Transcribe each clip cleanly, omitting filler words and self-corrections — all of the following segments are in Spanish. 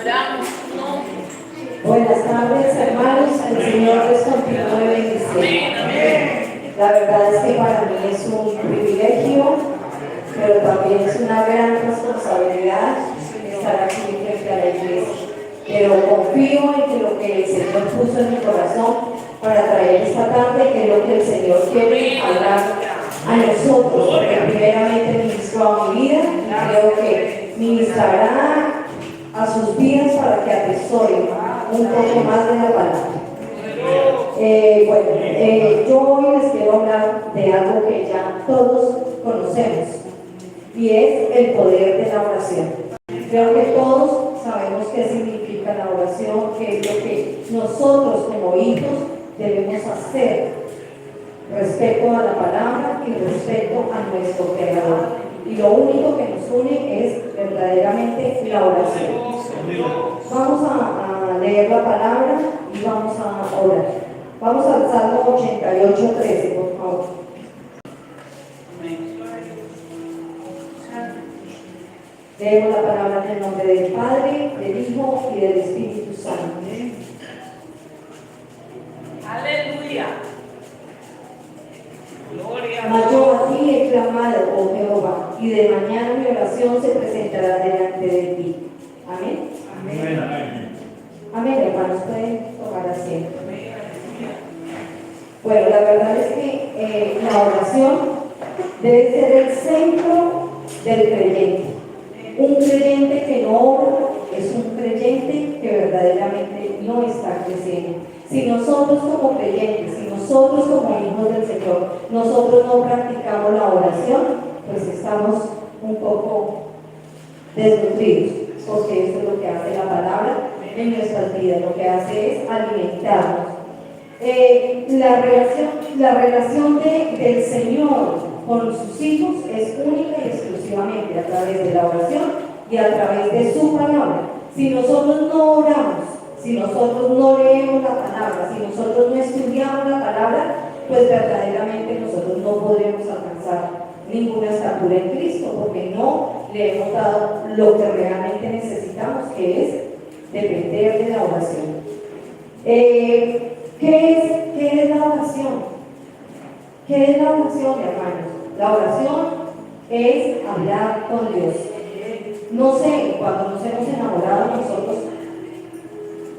Adoramos tu nombre. Buenas tardes, hermanos. El Señor les continúe bendiciendo. La verdad es que para mí es un privilegio, pero también es una gran responsabilidad estar aquí frente a la iglesia. Pero confío en que lo que el Señor puso en mi corazón para traer esta tarde, que es lo que el Señor quiere hablar a nosotros, porque primeramente ministró a mi vida, creo que ministrará a sus vidas para que atesoren un poco más de la palabra. Yo hoy les quiero hablar de algo que ya todos conocemos, y es el poder de la oración. Creo que todos sabemos qué significa la oración, qué es lo que nosotros como hijos debemos hacer respecto a la palabra y respecto a nuestro Creador. Y lo único que nos une es verdaderamente la oración. Vamos a leer la palabra y vamos a orar. Vamos al Salmo 88:13, por favor. Leemos la palabra en el nombre del Padre, del Hijo y del Espíritu Santo. Aleluya. Gloria. Mas yo a ti he clamado, oh Jehová, y de mañana mi oración se presentará delante de ti. Amén. Amén. Amén, hermanos, pueden tomar asiento. Bueno, la verdad es que la oración debe ser el centro del creyente. Un creyente que no ora es un creyente que verdaderamente no está creciendo. Si nosotros como creyentes, si nosotros como hijos del Señor, nosotros no practicamos la oración, pues estamos un poco desnutridos, porque eso es lo que hace la palabra en nuestras vidas, lo que hace es alimentarnos. La relación del Señor con sus hijos es única y exclusivamente a través de la oración y a través de su palabra. Si nosotros no oramos, si nosotros no leemos la palabra, si nosotros no estudiamos la palabra, pues verdaderamente nosotros no podremos alcanzar ninguna estatura en Cristo, porque no le hemos dado lo que realmente necesitamos, que es depender de la oración. ¿Qué es la oración? ¿Qué es la oración, hermanos? La oración es hablar con Dios. No sé, cuando nos hemos enamorado, nosotros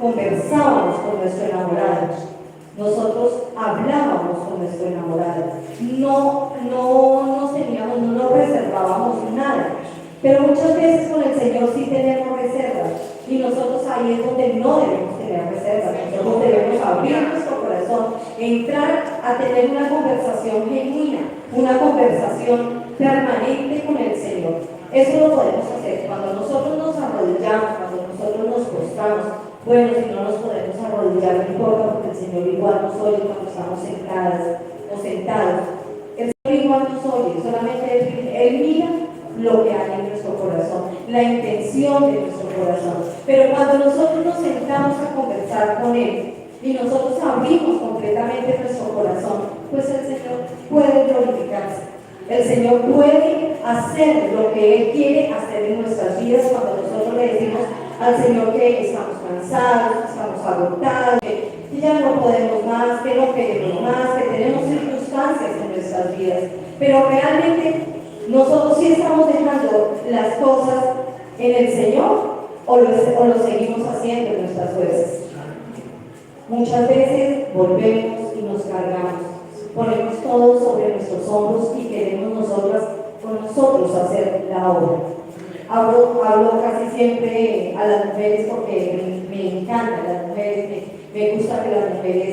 conversábamos con nuestro enamorado, nosotros hablábamos con nuestro enamorado, no nos reservábamos nada, pero muchas veces con el Señor sí tenemos reservas, y nosotros ahí es donde no debemos tener reservas. Nosotros debemos abrir nuestro corazón, entrar a tener una conversación genuina, una conversación permanente con el Señor. Eso lo podemos hacer cuando nosotros nos arrodillamos, cuando nosotros nos postramos. Bueno, si no nos podemos arrodillar, no importa, porque el Señor igual nos oye cuando estamos sentadas o sentados. El Señor igual nos oye, solamente Él mira lo que hay en nuestro corazón, la intención de nuestro corazón. Pero cuando nosotros nos sentamos a conversar con Él y nosotros abrimos completamente nuestro corazón, pues el Señor puede glorificarse. El Señor puede hacer lo que Él quiere hacer en nuestras vidas cuando nosotros le decimos al Señor que estamos cansados, que estamos agotados, que ya no podemos más, que no queremos más, que tenemos circunstancias en nuestras vidas. Pero realmente nosotros sí estamos dejando las cosas en el Señor o lo seguimos haciendo en nuestras fuerzas. Muchas veces volvemos y nos cargamos, ponemos todo sobre nuestros hombros y queremos con nosotros hacer la obra. Hablo casi siempre a las mujeres porque me encantan las mujeres, me gusta que las mujeres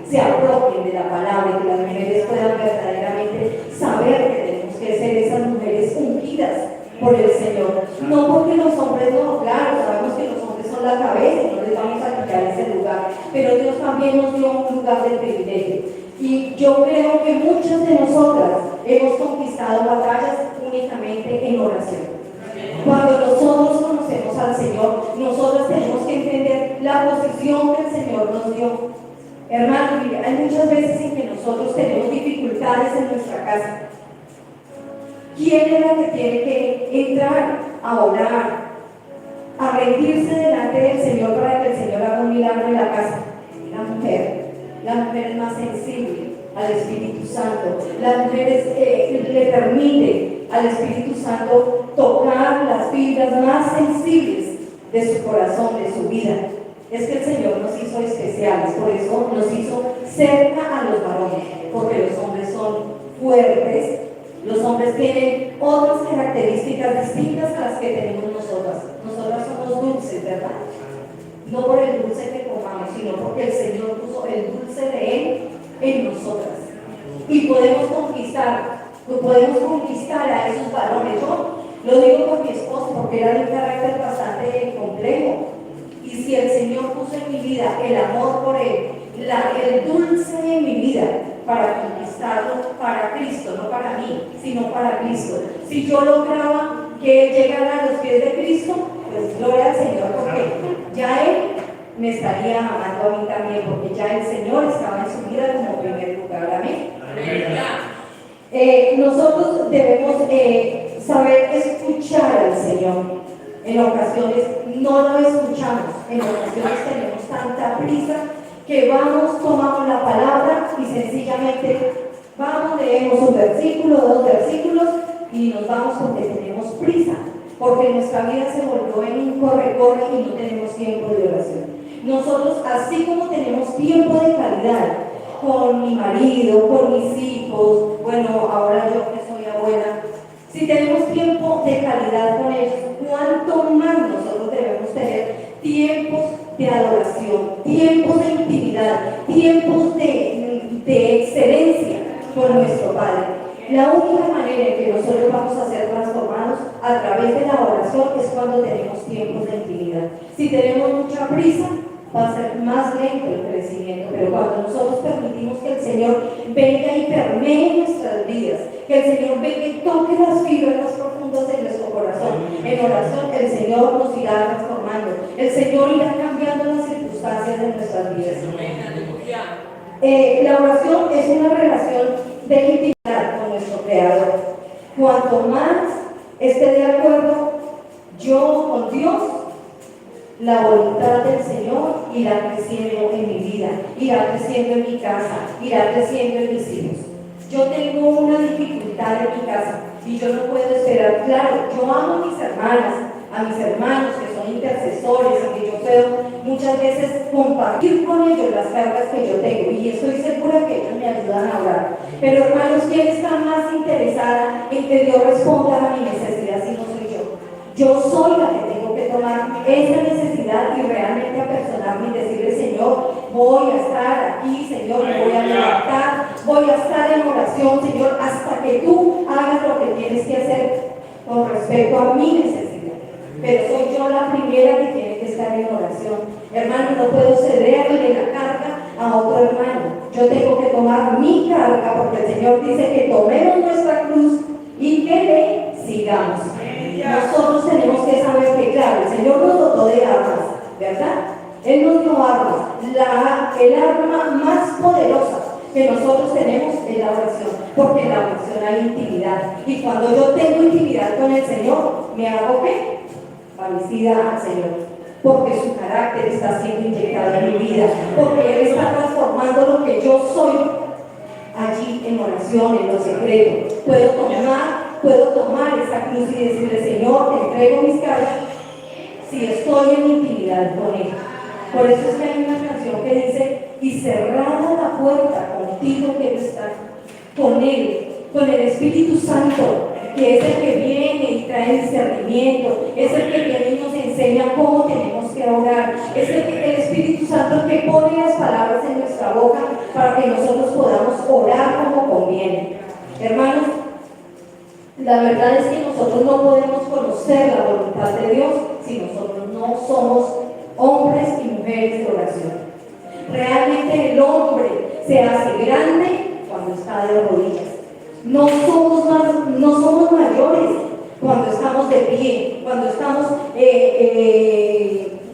se apropien de la palabra y que las mujeres puedan verdaderamente saber que tenemos que ser esas mujeres ungidas por el Señor. No porque los hombres no, claro, sabemos que los hombres son la cabeza y no les vamos a quitar ese lugar, pero Dios también nos dio un lugar de privilegio. Y yo creo que muchas de nosotras hemos conquistado batallas únicamente en oración. Cuando nosotros conocemos al Señor, nosotros tenemos que entender la posición que el Señor nos dio. Hermanos, hay muchas veces en que nosotros tenemos dificultades en nuestra casa. ¿Quién es la que tiene que entrar a orar, a rendirse delante del Señor para que el Señor haga un milagro en la casa. La mujer es más sensible al Espíritu Santo. Las mujeres le permite al Espíritu Santo tocar las fibras más sensibles de su corazón, de su vida. Es que el Señor nos hizo especiales, por eso nos hizo cerca a los varones, porque los hombres son fuertes, los hombres tienen otras características distintas a las que tenemos nosotras. Nosotras somos dulces, ¿verdad? No por el dulce que comamos, sino porque el Señor puso el dulce de Él en nosotras. Y podemos conquistar a esos varones. Yo lo digo por mi esposo, porque era de un carácter bastante complejo. Y si el Señor puso en mi vida el amor por Él, el dulce en mi vida, para conquistarlo para Cristo, no para mí, sino para Cristo. Si yo lograba que Él llegara a los pies de Cristo, pues gloria al Señor, porque ya Él me estaría amando a mí también, porque ya el Señor estaba en su vida como primer lugar. Amén. Nosotros debemos saber escuchar al Señor. En ocasiones no lo escuchamos, en ocasiones tenemos tanta prisa que vamos, tomamos la palabra y sencillamente vamos, leemos un versículo, 2 versículos y nos vamos porque tenemos prisa, porque nuestra vida se volvió en un corre-corre y no tenemos tiempo de oración. Nosotros, así como tenemos tiempo de calidad con mi marido, con mis hijos, bueno, ahora yo que soy abuela, si tenemos tiempo de calidad con ellos, ¿cuánto más nosotros debemos tener tiempos de adoración, tiempos de intimidad, tiempos de excelencia con nuestro Padre? La única manera en que nosotros vamos a ser transformados a través de la oración es cuando tenemos tiempos de intimidad. Si tenemos mucha prisa, va a ser más lento el crecimiento, pero cuando nosotros permitimos que el Señor venga y permee nuestras vidas, que el Señor venga y toque las fibras más profundas de nuestro corazón, en oración el Señor nos irá transformando, el Señor irá cambiando las circunstancias de nuestras vidas. La oración es una relación de intimidad con nuestro Creador. Cuanto más esté de acuerdo yo con Dios, la voluntad del Señor irá creciendo en mi vida, irá creciendo en mi casa, irá creciendo en mis hijos. Yo tengo una dificultad en mi casa y yo no puedo esperar. Claro, yo amo a mis hermanas, a mis hermanos que son intercesores y que yo puedo muchas veces compartir con ellos las cargas que yo tengo y estoy segura que ellos me ayudan a orar. Pero hermanos, ¿quién está más interesada en que Dios responda a mi necesidad si no soy yo? Yo soy la que tengo que tomar esa necesidad y realmente apersonarme y decirle: Señor, voy a estar aquí, Señor, me voy a levantar, voy a estar en oración, Señor, hasta que tú hagas lo que tienes que hacer con respecto a mi necesidad. Pero soy yo la primera que tiene que estar en oración. Hermano, no puedo cederle la carga a otro hermano. Yo tengo que tomar mi carga porque el Señor dice que tomemos nuestra cruz y que le sigamos. Nosotros tenemos que saber que, claro, el Señor nos dotó de armas, ¿verdad? Él nos dio armas. El arma más poderosa que nosotros tenemos es la oración, porque en la oración hay intimidad. Y cuando yo tengo intimidad con el Señor, ¿me hago qué? Parecida al Señor, porque su carácter está siendo inyectado en mi vida, porque Él está transformando lo que yo soy allí en oración, en lo secreto. Puedo tomar esa cruz y decirle: Señor, te entrego mis cargas si estoy en intimidad con Él. Por eso es que hay una canción que dice: y cerrada la puerta, contigo quiero estar, con Él, con el Espíritu Santo, que es el que viene y trae discernimiento, es el que viene y nos enseña cómo tenemos que orar, es el Espíritu Santo el que pone las palabras en nuestra boca para que nosotros podamos orar como conviene. Hermanos, la verdad es que nosotros no podemos conocer la voluntad de Dios si nosotros no somos hombres y mujeres de oración. Realmente el hombre se hace grande cuando está de rodillas. No somos mayores cuando estamos de pie, cuando estamos,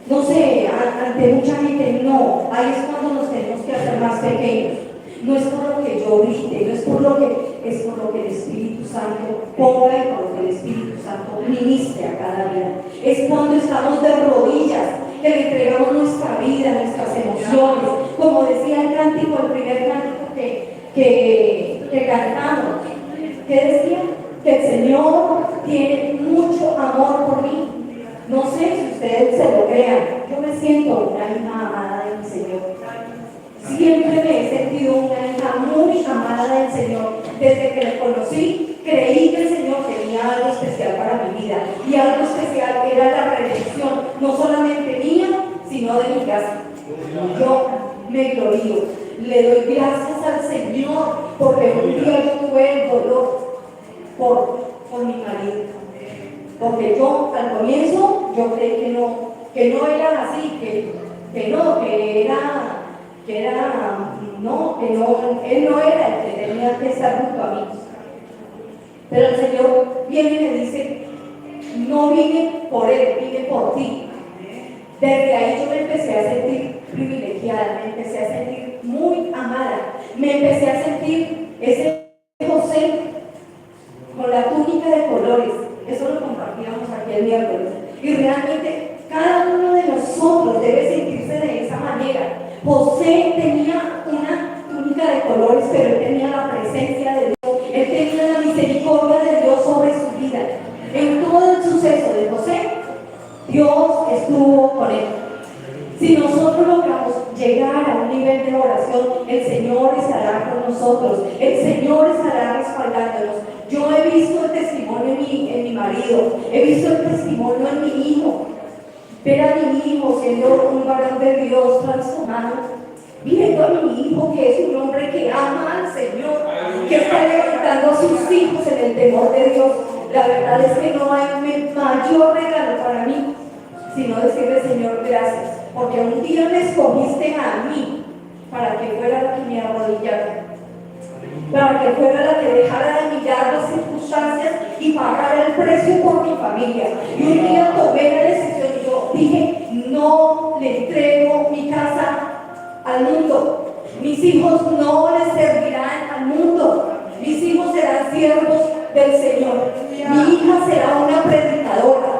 no sé, ante mucha gente. No, ahí es cuando nos tenemos que hacer más pequeños. No es por lo que yo grite, no es por lo que es por lo que el Espíritu Santo ponga y por lo que el Espíritu Santo ministre a cada vida. Es cuando estamos de rodillas, que le entregamos nuestra vida, nuestras emociones. Como decía el cántico, el primer cántico que cantamos, que decía que el Señor tiene mucho amor por mí. No sé si ustedes se lo crean, yo me siento una hija amada de mi Señor. Siempre me he sentido una hija muy amada del Señor. Desde que le conocí, creí que el Señor tenía algo especial para mi vida. Y algo especial era la redención, no solamente mía, sino de mi casa. Yo me glorío, le doy gracias al Señor, porque un día yo tuve el dolor por mi marido. Porque yo al comienzo yo creí que no era así, que él no era el que tenía que estar junto a mí. Pero el Señor viene y me dice, no vine por él, vine por ti. Desde ahí yo me empecé a sentir privilegiada, me empecé a sentir muy amada, me empecé a sentir ese José con la túnica de colores. Eso lo compartíamos aquí el miércoles. Y realmente cada uno de nosotros debe sentirse de esa manera. José tenía una túnica de colores, pero él tenía la presencia de Dios. Él tenía la misericordia de Dios sobre su vida. En todo el suceso de José, Dios estuvo con él. Si nosotros logramos llegar a un nivel de oración, el Señor estará con nosotros. El Señor estará respaldándonos. Yo he visto el testimonio en mi marido, he visto el testimonio en mi hijo. Ver a mi hijo siendo un varón de Dios transformado, viendo a mi hijo que es un hombre que ama al Señor, que está levantando a sus hijos en el temor de Dios. La verdad es que no hay mayor regalo para mí, sino decirle, Señor, gracias, porque un día me escogiste a mí para que fuera la que me arrodillara, para que fuera la que dejara de mirar las circunstancias y pagara el precio por mi familia. Y un día tomé la decisión y yo dije, no le entrego mi casa al mundo, mis hijos no les servirán al mundo, mis hijos serán siervos del Señor, mi hija será una predicadora.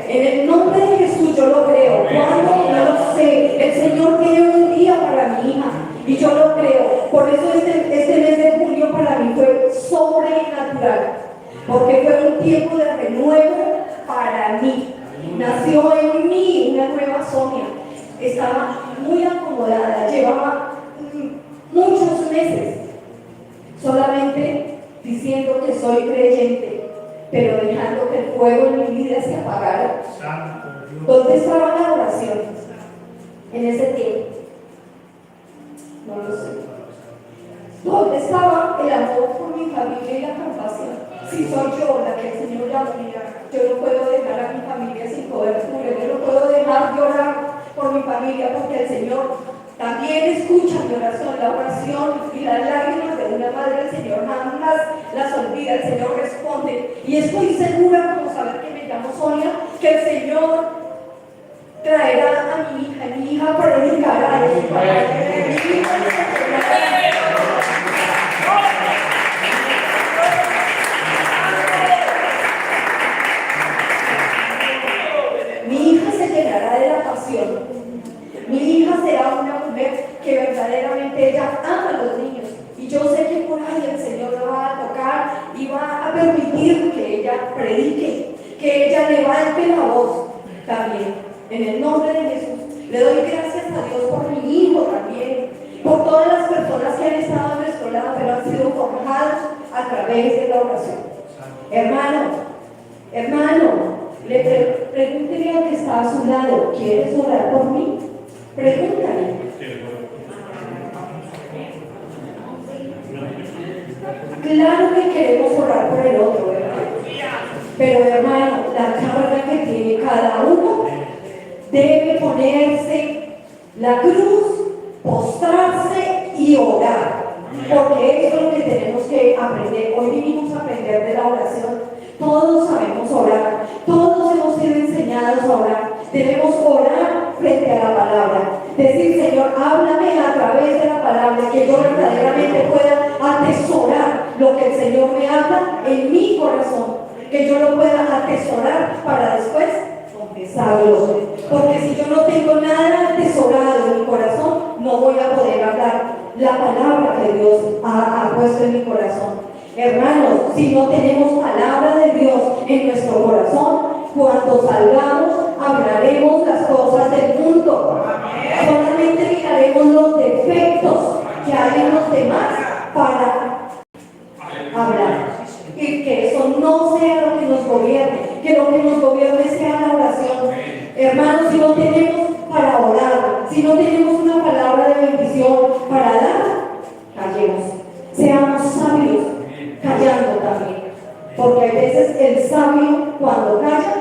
En el nombre de Jesús yo lo creo. Cuando no lo sé, el Señor tiene un día para mi hija y yo lo creo. Por eso este mes de junio para mí fue sobrenatural, porque fue un tiempo de renuevo para mí. Nació en mí una nueva Sonia. Estaba muy acomodada, llevaba muchos meses solamente diciendo que soy creyente, pero dejando que el fuego en mi vida se apagara. ¿Dónde estaba la oración en ese tiempo? No lo sé. ¿Dónde estaba el amor por mi familia y la compasión? Si soy yo la que el Señor llama, yo no puedo dejar a mi familia sin cobertura, yo no puedo dejar llorar por mi familia, porque el Señor también escucha mi oración, la oración y las lágrimas de una madre. El Señor jamás las olvida, el Señor responde. Y estoy segura, como saber que me llamo Sonia, que el Señor traerá a mi hija predicará de su padre. Mi hija se llenará de la pasión. Mi hija será una mujer que verdaderamente ella ama a los niños. Y yo sé que por ahí el Señor la va a tocar y va a permitir que ella predique, que ella levante la voz también. En el nombre de Jesús, le doy gracias a Dios por mi hijo también, por todas las personas que han estado a nuestro lado, pero han sido forjados a través de la oración. Hermano, pregúntele al que está a su lado, ¿quieres orar por mí? Pregúntale. Claro que queremos orar por el otro, ¿verdad? Pero hermano, la carga que tiene cada uno debe ponerse la cruz, postrarse y orar, porque eso es lo que tenemos que aprender. Hoy vinimos a aprender de la oración. Todos sabemos orar, todos hemos sido enseñados a orar. Debemos orar frente a la palabra, decir, Señor, háblame a través de la palabra, que yo verdaderamente pueda atesorar habla en mi corazón, que yo lo pueda atesorar para después confesarlo. Porque si yo no tengo nada atesorado en mi corazón, no voy a poder hablar la palabra que Dios ha puesto en mi corazón. Hermanos, si no tenemos palabra de Dios en nuestro corazón, cuando salgamos hablaremos las cosas del mundo. Solamente miraremos los defectos que hay en los demás para hablar. Y que eso no sea lo que nos gobierne, que lo que nos gobierne sea la oración. Hermanos, si no tenemos para orar, si no tenemos una palabra de bendición para dar, callemos. Seamos sabios, callando también. Porque a veces el sabio cuando calla,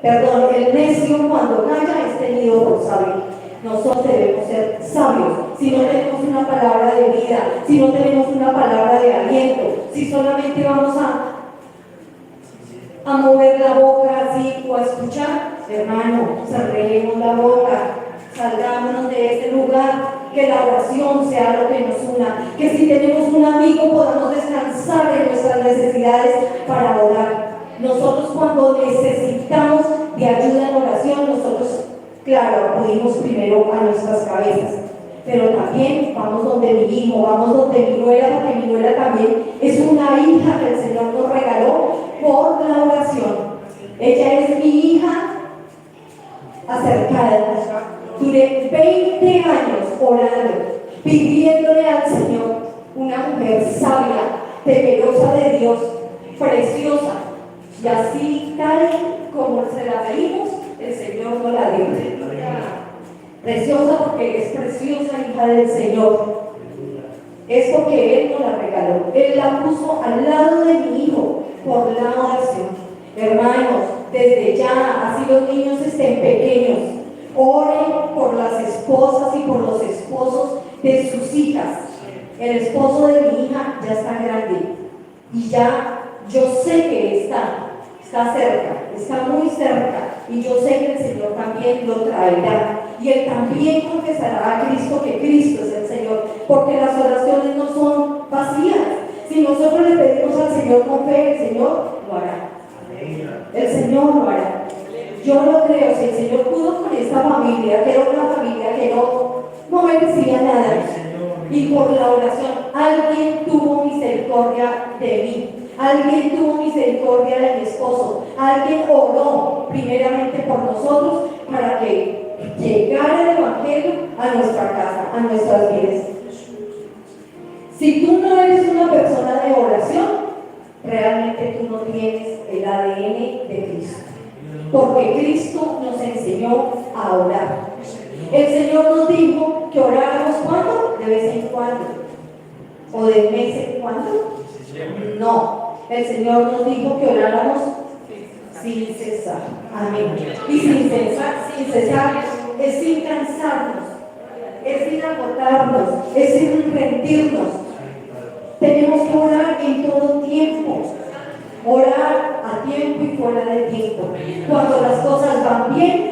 el necio cuando calla es tenido por sabio. Nosotros debemos ser sabios. Si no tenemos una palabra de vida, si no tenemos una palabra de aliento, si solamente vamos a mover la boca así o a escuchar, hermano, cerremos la boca, salgámonos de ese lugar, que la oración sea lo que nos una, que si tenemos un amigo podamos descansar en nuestras necesidades para orar. Nosotros cuando necesitamos de ayuda en oración, nosotros, claro, acudimos primero a nuestras cabezas, pero también vamos donde mi hijo, vamos donde mi nuera, porque mi nuera también es una hija que el Señor nos regaló por la oración. Ella es mi hija acercada. Duré 20 años orando, pidiéndole al Señor una mujer sabia, temerosa de Dios, preciosa, y así tal como se la pedimos, el Señor nos la dio. Preciosa porque es preciosa, hija del Señor. Es porque Él nos la regaló. Él la puso al lado de mi hijo por la oración. Hermanos, desde ya, así los niños estén pequeños, oren por las esposas y por los esposos de sus hijas. El esposo de mi hija ya está grande y ya yo sé que está cerca, está muy cerca, y yo sé que el Señor también lo traerá y Él también confesará a Cristo que Cristo es el Señor, porque las oraciones no son vacías. Si nosotros le pedimos al Señor con fe, el Señor lo hará. El Señor lo hará. Yo lo creo. Si el Señor pudo con esta familia, que era una familia que no merecía nada, y por la oración alguien tuvo misericordia de mí, alguien tuvo misericordia de mi esposo, alguien oró primeramente por nosotros para que llegara el Evangelio a nuestra casa, a nuestras vidas. Si tú no eres una persona de oración, realmente tú no tienes el ADN de Cristo, porque Cristo nos enseñó a orar. El Señor nos dijo que oráramos ¿cuándo? De vez en cuando, o de mes en cuando. No, el Señor nos dijo que oráramos sin cesar. Amén. Y sin cesar es sin cansarnos, es sin agotarnos, es sin rendirnos. Tenemos que orar en todo tiempo, orar a tiempo y fuera de tiempo. Cuando las cosas van bien,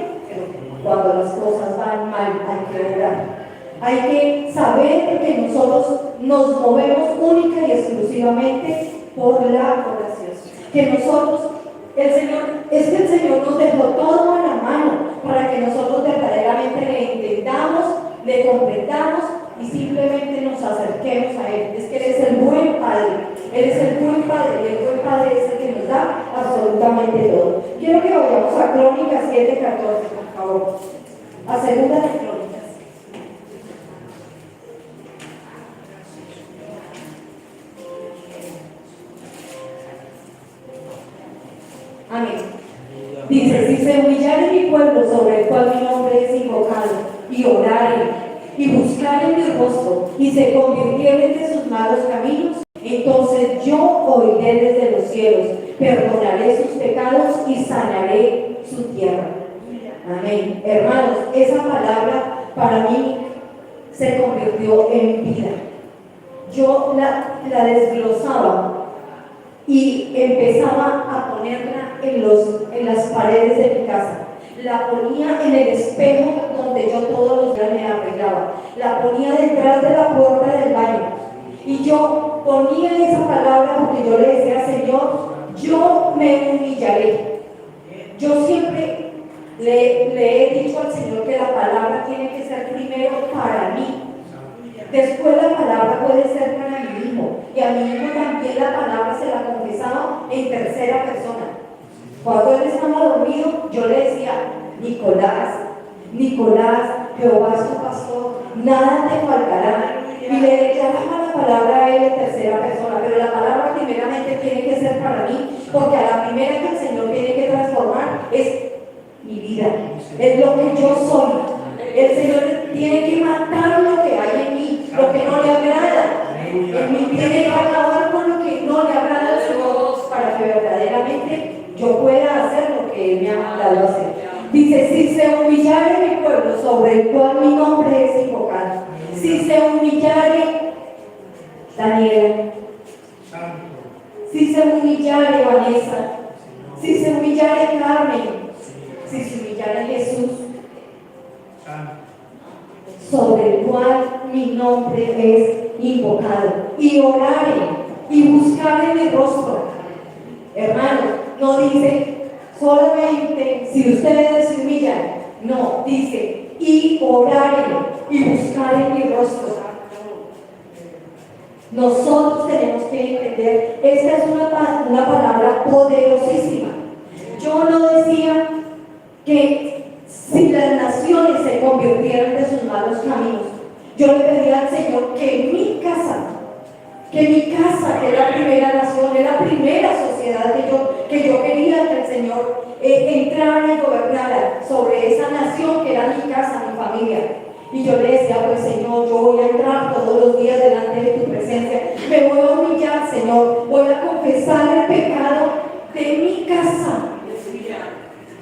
cuando las cosas van mal, hay que orar. Hay que saber que nosotros nos movemos única y exclusivamente por la oración. Que nosotros, el Señor nos dejó todo a la mano para que nosotros verdaderamente le entendamos, le comprendamos y simplemente nos acerquemos a Él. Es que Él es el buen Padre. Él es el buen Padre y el buen Padre es el que nos da absolutamente todo. Quiero que vayamos a Crónicas 7:14, por favor. A segunda de Crónicas. Amén. Dice, si se humillare mi pueblo sobre el cual mi nombre es invocado, y oraren, y buscaren mi rostro, y se convirtieren de sus malos caminos, entonces yo oiré desde los cielos, perdonaré sus pecados y sanaré su tierra. Amén. Hermanos, esa palabra para mí se convirtió en vida. Yo la desglosaba y empezaba a ponerla en las paredes de mi casa. La ponía en el espejo donde yo todos los días me arreglaba. La ponía detrás de la puerta del baño. Y yo ponía esa palabra porque yo le decía, Señor, yo me humillaré. Yo siempre le he dicho al Señor que la palabra tiene que ser primero para mí. Después la palabra puede ser para mi hijo. Y a mi hijo también la palabra se la confesaba en tercera persona. Cuando él estaba dormido, yo le decía, Nicolás, Nicolás, Jehová es tu pastor, nada te faltará. Y le declaraba la palabra a él en tercera persona, pero la palabra primeramente tiene que ser para mí, porque a la primera que el Señor tiene que transformar es mi vida, es lo que yo soy. El Señor tiene que matar lo que hay en mí, lo que no le agrada. En mí tiene que acabar con lo que no le agrada al Señor para que verdaderamente yo pueda hacer lo que Él me ha mandado hacer. Dice, si se humillare mi pueblo sobre el cual mi nombre es invocado, si se humillare Daniel, si se humillare Vanessa, si se humillare Carmen, si se humillare Jesús, sobre el cual mi nombre es invocado, y orare y buscare mi rostro. Hermanos, no dice solamente si ustedes se humillan, no, dice y orare y buscare mi rostro. Nosotros tenemos que entender, esta es una palabra poderosísima. Yo no decía que si las naciones se convirtieran de sus malos caminos, yo le pedía al Señor que mi casa, que es la primera nación, es la primera sociedad que yo quería que el Señor entrara y gobernara sobre esa nación que era mi casa, mi familia. Y yo le decía, pues Señor, yo voy a entrar todos los días delante de tu presencia, me voy a humillar, Señor, voy a confesar el pecado de mi casa.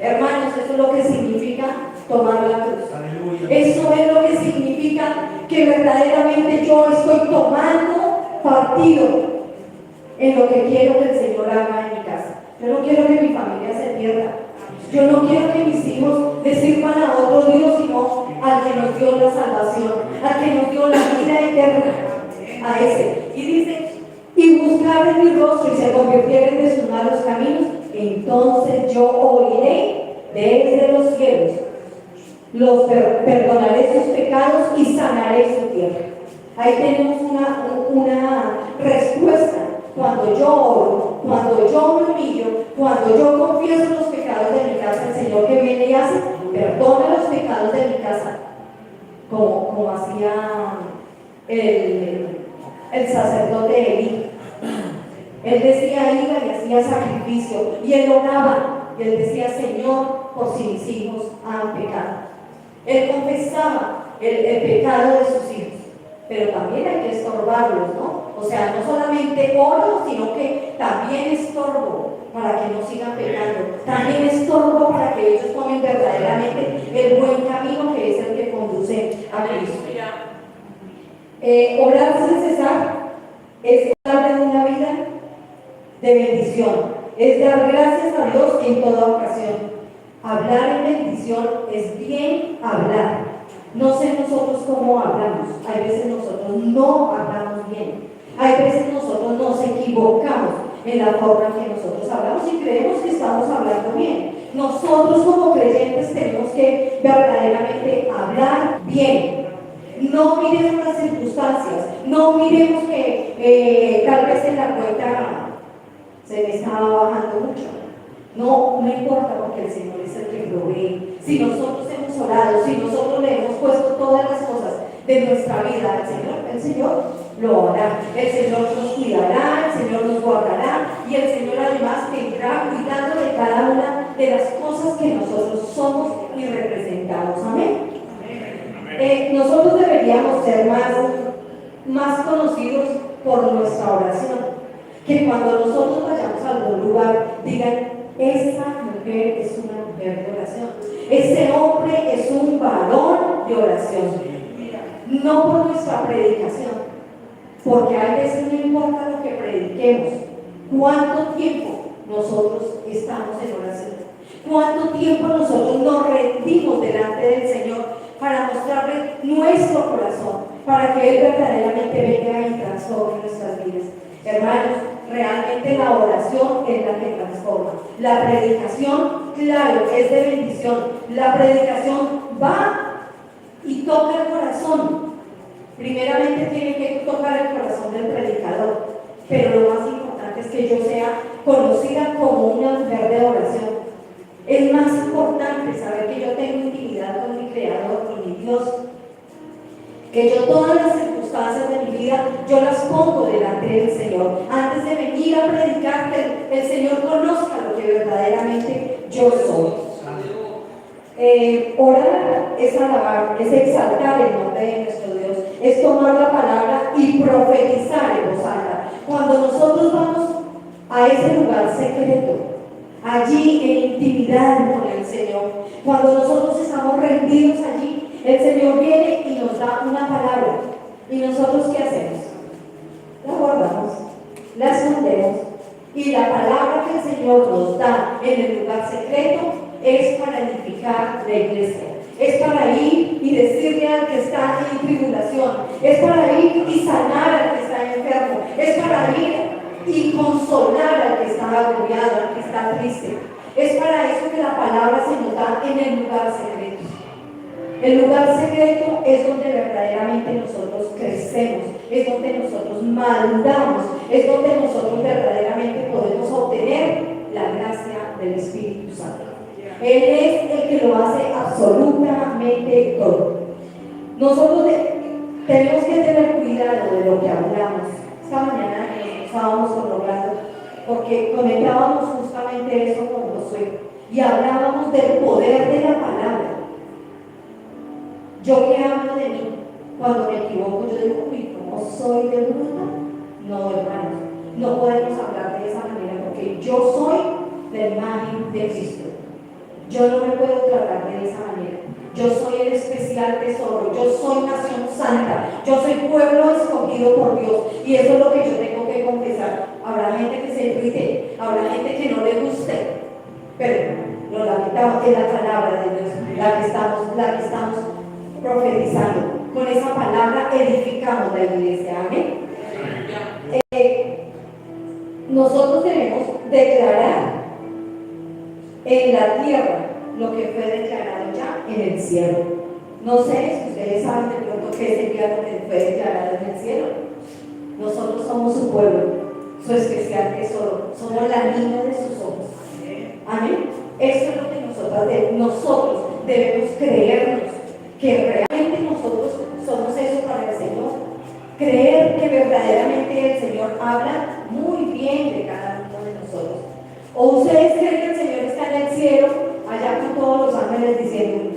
Hermanos, eso es lo que significa tomar la cruz. Eso es lo que significa que verdaderamente yo estoy tomando partido en lo que quiero que el Señor haga en mi casa. Yo no quiero que mi familia se pierda. Yo no quiero que mis hijos le sirvan a otro Dios, sino al que nos dio la salvación, al que nos dio la vida eterna, a ese. Y dice, y buscar en mi rostro y se convirtieren de sus malos caminos, entonces yo oiré desde los cielos, perdonaré sus pecados y sanaré su tierra. Ahí tenemos una respuesta. Cuando yo oro, cuando yo me humillo, cuando yo confieso los pecados de mi casa, el Señor que viene y hace, perdona los pecados de mi casa, como hacía el sacerdote Elí. Él decía, iba y hacía sacrificio, y él oraba, y él decía, Señor, por si mis hijos han pecado. Él confesaba el pecado de sus hijos, pero también hay que estorbarlos, ¿no? O sea, no solamente oro, sino que también estorbo para que no sigan pecando, también estorbo para que ellos tomen verdaderamente el buen camino que es el que conduce a Cristo. Orar sin cesar es dar de una vida de bendición, es dar gracias a Dios en toda ocasión. Hablar en bendición es bien hablar. No sé nosotros cómo hablamos. Hay veces nosotros no hablamos bien. Hay veces nosotros nos equivocamos en la forma en que nosotros hablamos y creemos que estamos hablando bien. Nosotros como creyentes tenemos que verdaderamente hablar bien. No miremos las circunstancias. No miremos que tal vez en la cuenta se me estaba bajando mucho. No importa, porque el Señor es el que provee. Si nosotros hemos orado, si nosotros le hemos puesto todas las cosas de nuestra vida al Señor, el Señor lo hará. El Señor nos cuidará, el Señor nos guardará y el Señor además vendrá cuidando de cada una de las cosas que nosotros somos y representamos. Amén. Nosotros deberíamos ser más conocidos por nuestra oración. Que cuando nosotros vayamos a algún lugar digan, esa mujer es una mujer de oración, ese hombre es un varón de oración. No por nuestra predicación, porque a veces no importa lo que prediquemos, cuánto tiempo nosotros estamos en oración, cuánto tiempo nosotros nos rendimos delante del Señor para mostrarle nuestro corazón, para que que Él verdaderamente venga y transforme nuestras vidas. Hermanos, realmente la oración es la que transforma. La predicación, claro, es de bendición. La predicación va y toca el corazón. Primeramente tiene que tocar el corazón del predicador, pero lo más importante es que yo sea conocida como una mujer de oración. Es más importante saber que yo tengo intimidad con mi Creador, con mi Dios, que yo todas las circunstancias de mi vida, yo las pongo delante del Señor. Antes de venir a predicar, que el Señor conozca lo que verdaderamente yo soy. Orar es alabar, es exaltar el nombre de nuestro Dios, es tomar la palabra y profetizar en voz alta. Cuando nosotros vamos a ese lugar secreto, allí en intimidad con el Señor, cuando nosotros estamos rendidos allí, el Señor viene y nos da una palabra. ¿Y nosotros qué hacemos? La guardamos, la escondemos, y la palabra que el Señor nos da en el lugar secreto es para edificar la iglesia, es para ir y decirle al que está en tribulación, es para ir y sanar al que está enfermo, es para ir y consolar al que está agobiado, al que está triste. Es para eso que la palabra se nos da en el lugar secreto. El lugar secreto es donde verdaderamente nosotros crecemos, es donde nosotros maduramos, es donde nosotros verdaderamente podemos obtener la gracia del Espíritu Santo. Él es el que lo hace absolutamente todo. Nosotros tenemos que tener cuidado de lo que hablamos. Esta mañana estábamos hablando, porque comentábamos justamente eso con Josué y hablábamos del poder de la palabra. Yo que hablo de mí, cuando me equivoco, yo digo, uy, ¿cómo soy de bruta? No, hermanos, no podemos hablar de esa manera, porque yo soy la imagen de Cristo. Yo no me puedo tratar de esa manera. Yo soy el especial tesoro, yo soy nación santa, yo soy pueblo escogido por Dios, y eso es lo que yo tengo que confesar. Habrá gente que se irrite, habrá gente que no le guste, pero lo lamentamos, es la palabra de Dios la que estamos profetizando. Con esa palabra edificamos la iglesia. Amén. Nosotros debemos declarar en la tierra lo que fue declarado ya en el cielo. No sé si ustedes saben de pronto qué sería lo que fue declarado en el cielo. Nosotros somos su pueblo, su especial tesoro, somos la niña de sus ojos. Amén. Eso es lo que nosotros debemos creernos, que realmente nosotros somos eso para el Señor. Creer que verdaderamente el Señor habla muy bien de cada uno de nosotros. ¿O ustedes creen que el Señor está en el cielo, allá con todos los ángeles diciendo,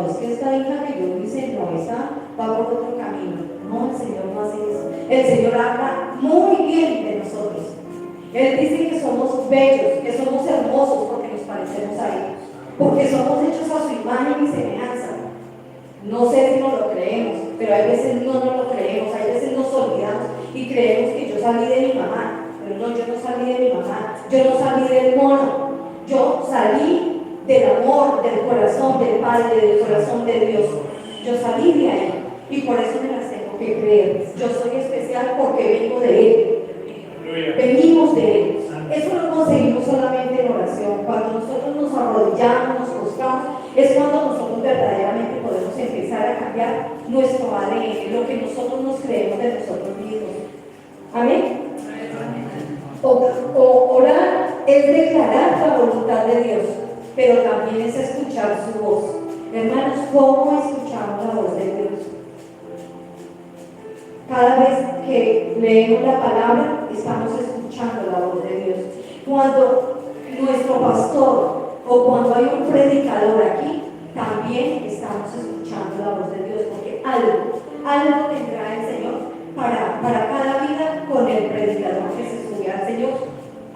es que esta hija que yo hice, no, esta va por otro camino? No, el Señor no hace eso. El Señor habla muy bien de nosotros. Él dice que somos bellos, que somos hermosos porque nos parecemos a Él, porque somos hechos a su imagen y semejanza. No sé si nos lo creemos, pero hay veces no nos lo creemos, hay veces nos olvidamos y creemos que yo salí de mi mamá. Pero no, yo no salí de mi mamá, yo no salí del mono, yo salí del amor, del corazón del Padre, del corazón de Dios. Yo salí de ahí y por eso me las tengo que creer. Yo soy especial porque vengo de Él. Venimos de Él. Eso lo conseguimos solamente en oración. Cuando nosotros nos arrodillamos, nos postramos, es cuando nosotros verdaderamente podemos empezar a cambiar nuestro ADN, lo que nosotros nos creemos de nosotros mismos. Amén. Orar es declarar la voluntad de Dios, pero también es escuchar su voz. Hermanos, ¿cómo escuchamos la voz de Dios? Cada vez que leemos la palabra, estamos escuchando la voz de Dios. Cuando nuestro pastor o cuando hay un predicador aquí, también estamos escuchando la voz de Dios, porque algo tendrá el Señor para cada vida con el predicador que se sube al Señor.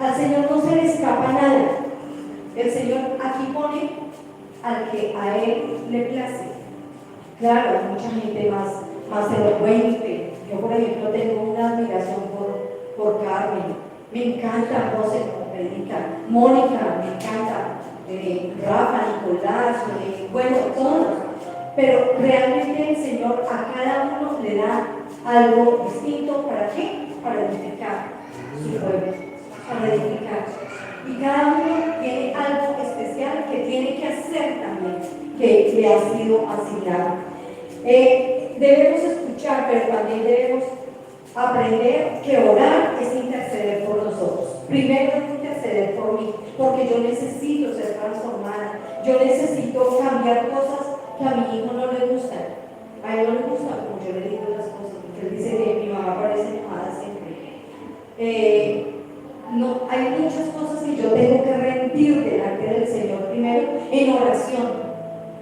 Al Señor no se le escapa nada. El Señor aquí pone al que a Él le place. Claro, hay mucha gente más elocuente. Yo, por ejemplo, tengo una admiración por Carmen. Me encanta José como predica. Mónica, me encanta. Rafa, Nicolás, bueno, todos. pero realmente el Señor a cada uno le da algo distinto. ¿Para qué? Para edificar su pueblo, para edificar. Y cada uno tiene algo especial que tiene que hacer también, que le ha sido asignado. Debemos escuchar, pero también debemos aprender que orar es interceder por nosotros. Primero es interceder por mí, porque yo necesito ser transformada, yo necesito cambiar cosas que a mi hijo no le gustan. A él no le gusta como yo le digo las cosas, porque él dice que mi mamá parece enojada siempre. No, hay muchas cosas que yo tengo que rendir delante del Señor primero en oración,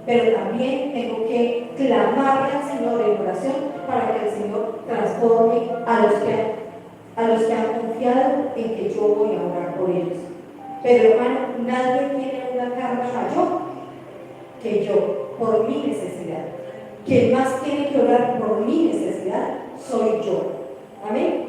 pero también tengo que clamarle al Señor en oración para que el Señor transforme a los que han confiado en que yo voy a orar por ellos. Pero hermano, nadie tiene una carga mayor que yo por mi necesidad. Quien más tiene que orar por mi necesidad soy yo. Amén.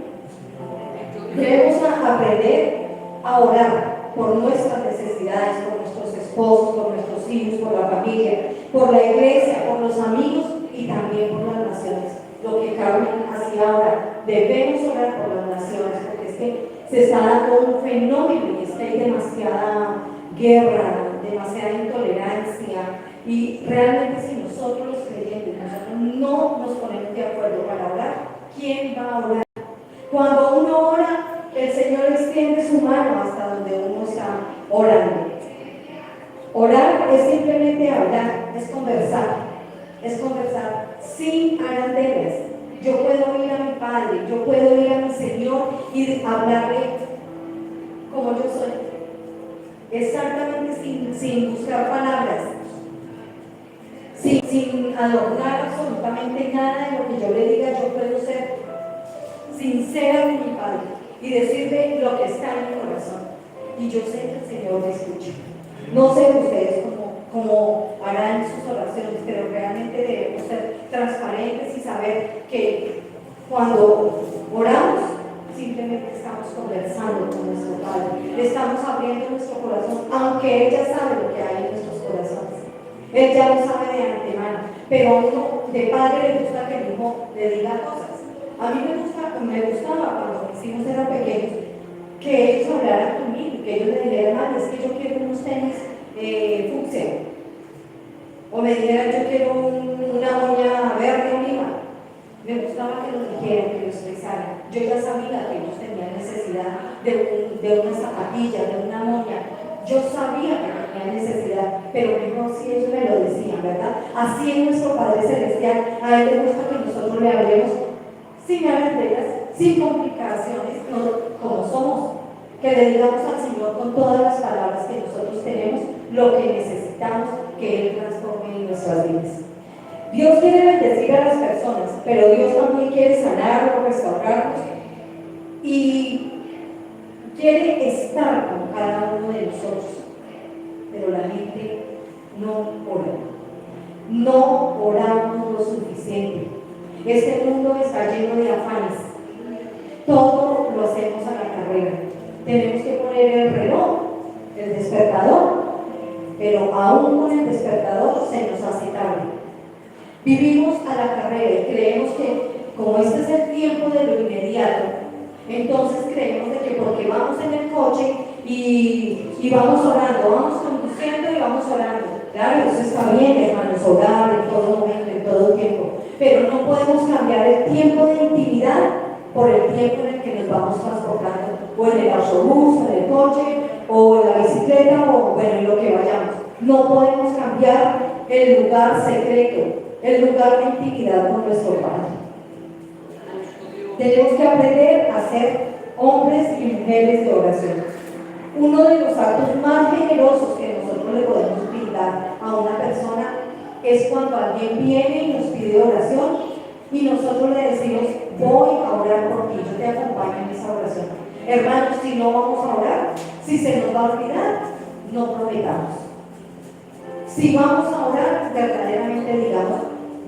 Debemos aprender a orar por nuestras necesidades, por nuestros esposos, por nuestros hijos, por la familia, por la iglesia, por los amigos y también por las naciones. Lo que Carmen hacía ahora, debemos orar por las naciones, porque es que se está dando un fenómeno y es que hay demasiada guerra, demasiada intolerancia, y realmente si nosotros los creyentes no nos ponemos de acuerdo para orar, ¿quién va a orar? Cuando uno ora, el Señor extiende su mano hasta donde uno está orando. Orar es simplemente hablar, es conversar sin arandelas. Yo puedo ir a mi Padre, yo puedo ir a mi Señor y hablarle como yo soy, exactamente sin buscar palabras, sin adornar absolutamente nada de lo que yo le diga. Yo puedo ser sincera con mi Padre y decirle lo que está en mi corazón, y yo sé que el Señor me escucha. No sé ustedes cómo harán sus oraciones, pero realmente debemos ser transparentes y saber que cuando oramos simplemente estamos conversando con nuestro Padre, le estamos abriendo nuestro corazón, aunque Él ya sabe lo que hay en nuestros corazones. Él ya lo sabe de antemano, pero a uno de padre le gusta que el hijo le diga cosas. A mí me gustaba cuando mis hijos eran pequeños que ellos hablaran conmigo, que ellos me dijeran, es que yo quiero unos tenis fucsia, o me dijeran, yo quiero una uña verde o lima. Me gustaba que lo dijeran, que lo expresaran. Yo ya sabía que ellos tenían necesidad de una zapatilla, de una moña. Yo sabía que tenían necesidad, pero mejor si ellos me lo decían, ¿verdad? Así es nuestro Padre Celestial. A Él le gusta que nosotros le hablemos sin arandelas, sin complicaciones, como somos, que le digamos al Señor con todas las palabras que nosotros tenemos lo que necesitamos que Él transforme en nuestras vidas. Dios quiere bendecir a las personas, pero Dios también quiere sanarlos, restaurarlos y quiere estar con cada uno de nosotros. Pero la gente no ora, no oramos lo suficiente. Este mundo está lleno de afanes, todo lo hacemos a la carrera. Tenemos que poner el reloj, el despertador, pero aún con el despertador se nos hace tarde. Vivimos a la carrera y creemos que como este es el tiempo de lo inmediato, entonces creemos de que porque vamos en el coche y vamos orando, vamos conduciendo y vamos orando. Claro, eso está bien, hermanos, orar en todo momento, en todo tiempo, pero no podemos cambiar el tiempo de intimidad por el tiempo en el que nos vamos transportando, o en el autobús, en el coche, o en la bicicleta, o bueno, en lo que vayamos. No podemos cambiar el lugar secreto, el lugar de intimidad con nuestro Padre. Tenemos que aprender a ser hombres y mujeres de oración. Uno de los actos más generosos que nosotros le podemos brindar a una persona es cuando alguien viene y nos pide oración y nosotros le decimos, voy a orar por ti, yo te acompaño en esa oración. Hermanos, si no vamos a orar, si se nos va a olvidar, no prometamos. Si vamos a orar, verdaderamente digamos,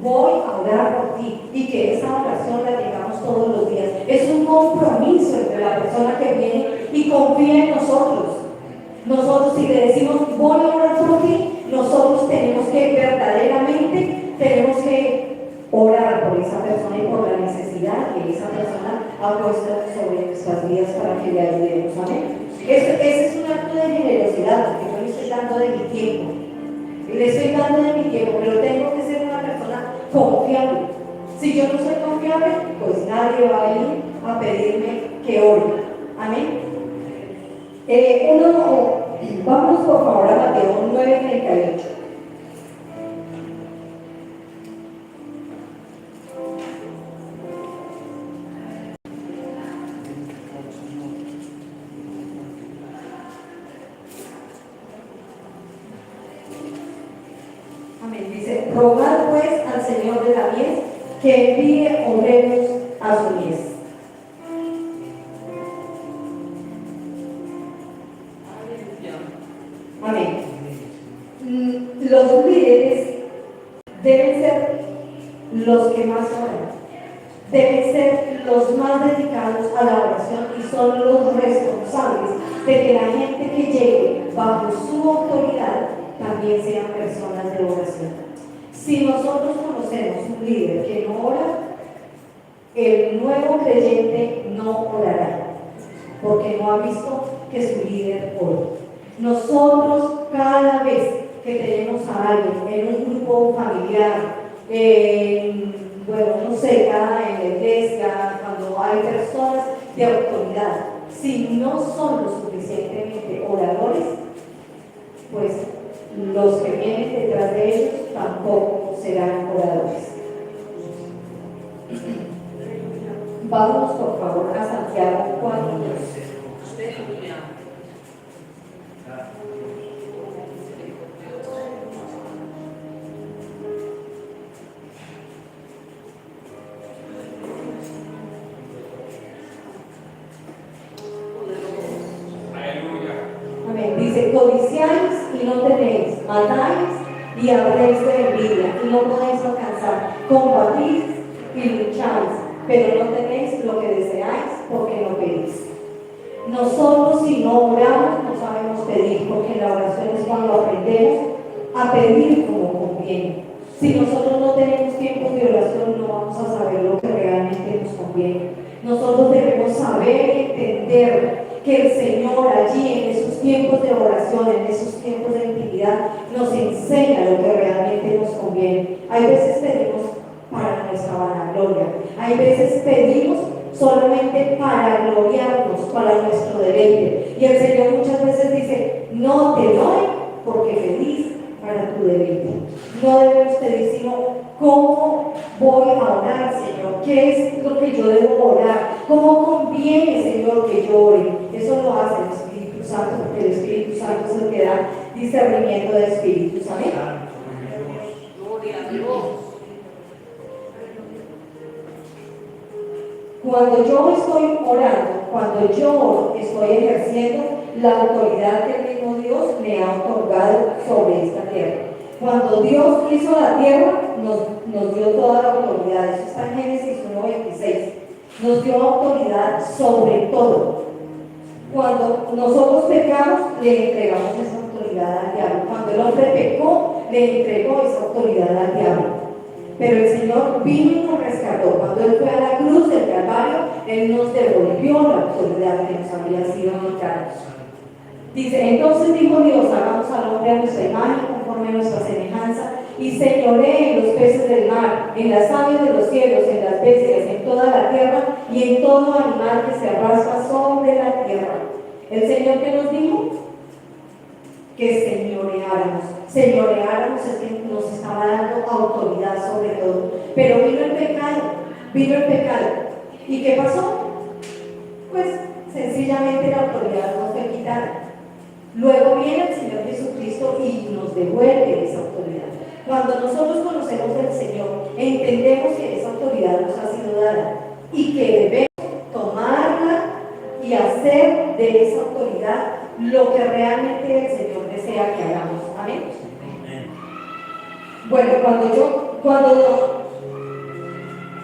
voy a orar por ti, y que esa oración la tengamos todos los días. Es un compromiso entre la persona que viene y confía en nosotros. Nosotros, si le decimos voy a orar por ti, nosotros tenemos que verdaderamente tener esa persona y por la necesidad que esa persona ha puesto sobre nuestras vidas para que le ayudemos. Amén. Ese es un acto de generosidad, porque yo le estoy dando de mi tiempo. Le estoy dando de mi tiempo, pero tengo que ser una persona confiable. Si yo no soy confiable, pues nadie va a ir a pedirme que ore. Amén. Vamos por favor a Mateo 9:38. Amén. Dice, rogad pues al Señor de la mies que envíe obreros a su mies. Amén. Los líderes deben ser los que más oran, deben ser los más dedicados a la oración y son los responsables de que la gente que llegue bajo su autoridad también sean personas de oración. Si nosotros conocemos un líder que no ora, el nuevo creyente no orará, porque no ha visto que su líder ora. Nosotros cada vez que tenemos a alguien en un grupo familiar, no sé, en la iglesia, cuando hay personas de autoridad, si no son lo suficientemente oradores, pues los que vienen detrás de ellos tampoco serán oradores. Vamos por favor a Santiago 4:12. Amén. Dice, codiciáis y no tenéis, matáis y habréis de envidia y no podéis alcanzar, combatís y lucháis, pero no tenéis lo que deseáis porque no pedís. Nosotros si no oramos no sabemos pedir, porque la oración es cuando aprendemos a pedir como conviene. Si nosotros no tenemos tiempos de oración no vamos a saber lo que realmente nos conviene. Nosotros debemos saber y entender que el Señor allí en esos tiempos de oración, en esos tiempos de intimidad, nos enseña lo que realmente nos conviene. Hay veces pedimos para nuestra vanagloria, hay veces pedimos solamente para gloriarnos, para nuestro deleite. Y el Señor muchas veces dice, no te doy porque pedís para tu deleite. No debemos pedir sino, ¿cómo voy a orar, Señor? ¿Qué es lo que yo debo orar? ¿Cómo conviene, Señor, que yo ore? Eso lo hace el Espíritu Santo, porque el Espíritu Santo es el que da discernimiento de espíritus. Amén. Gloria a Dios. Cuando yo estoy orando, cuando yo estoy ejerciendo la autoridad que el mismo Dios me ha otorgado sobre esta tierra. Cuando Dios hizo la tierra, nos dio toda la autoridad. Eso está en Génesis 1:26. Nos dio autoridad sobre todo. Cuando nosotros pecamos, le entregamos esa autoridad al diablo. Cuando el hombre pecó, le entregó esa autoridad al diablo. Pero el Señor vino y nos rescató. Cuando Él fue a la cruz del Calvario, Él nos devolvió la autoridad que nos había sido quitada. Dice, entonces dijo Dios, hagamos al hombre a nuestra imagen, conforme a nuestra semejanza, y señoree en los peces del mar, en las aves de los cielos, en las bestias, en toda la tierra, y en todo animal que se arrastra sobre la tierra. El Señor que nos dijo que señoreáramos. Señoreáramos es que nos estaba dando autoridad sobre todo. Pero vino el pecado. ¿Y qué pasó? Pues sencillamente la autoridad nos fue quitada. Luego viene el Señor Jesucristo y nos devuelve esa autoridad. Cuando nosotros conocemos al Señor, entendemos que esa autoridad nos ha sido dada y que debemos tomarla y hacer de esa autoridad lo que realmente el Señor desea que hagamos. Amén. Bueno,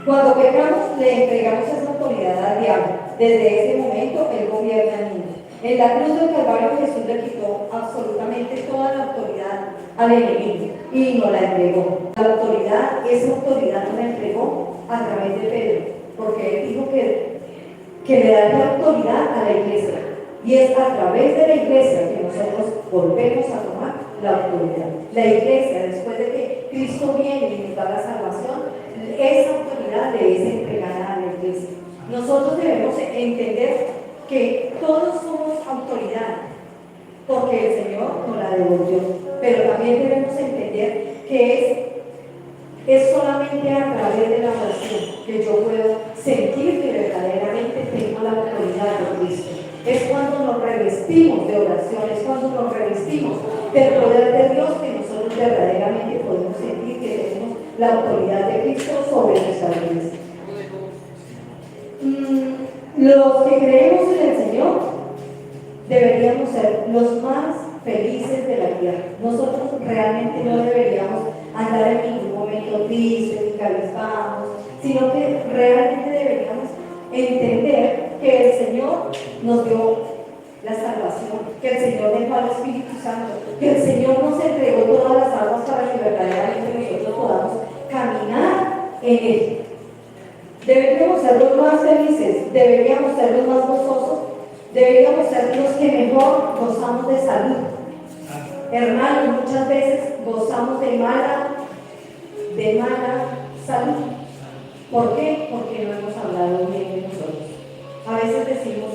cuando pecamos, le entregamos esa autoridad al diablo. Desde ese momento, Él gobierna el mundo. En la cruz del Calvario, Jesús le quitó absolutamente toda la autoridad al enemigo y nos la entregó. La autoridad, esa autoridad nos la entregó a través de Pedro, porque él dijo que le daría autoridad a la iglesia. Y es a través de la iglesia que nosotros volvemos a tomar la autoridad. La iglesia, después de que Cristo viene y nos da la salvación, esa autoridad le es entregada a la iglesia. Nosotros debemos entender que todos somos autoridad, porque el Señor nos la devolvió, pero también debemos entender que es solamente a través de la oración que yo puedo sentir que verdaderamente tengo la autoridad de Cristo. Es cuando nos revestimos de oración, es cuando nos revestimos del poder de Dios que nosotros verdaderamente podemos sentir que tenemos la autoridad de Cristo sobre nuestra vida. Los que creemos en el Señor deberíamos ser los más felices de la tierra. Nosotros realmente no deberíamos andar en ningún momento tristes ni cabizbajos, sino que realmente deberíamos entender que el Señor nos dio la salvación, que el Señor dejó al Espíritu Santo, que el Señor nos entregó todas las almas para que verdaderamente nosotros podamos caminar en Él. Deberíamos ser los más felices, deberíamos ser los más gozosos, deberíamos ser los que mejor gozamos de salud. Hermanos, muchas veces gozamos de mala salud. ¿Por qué? Porque no hemos hablado bien de nosotros. A veces decimos,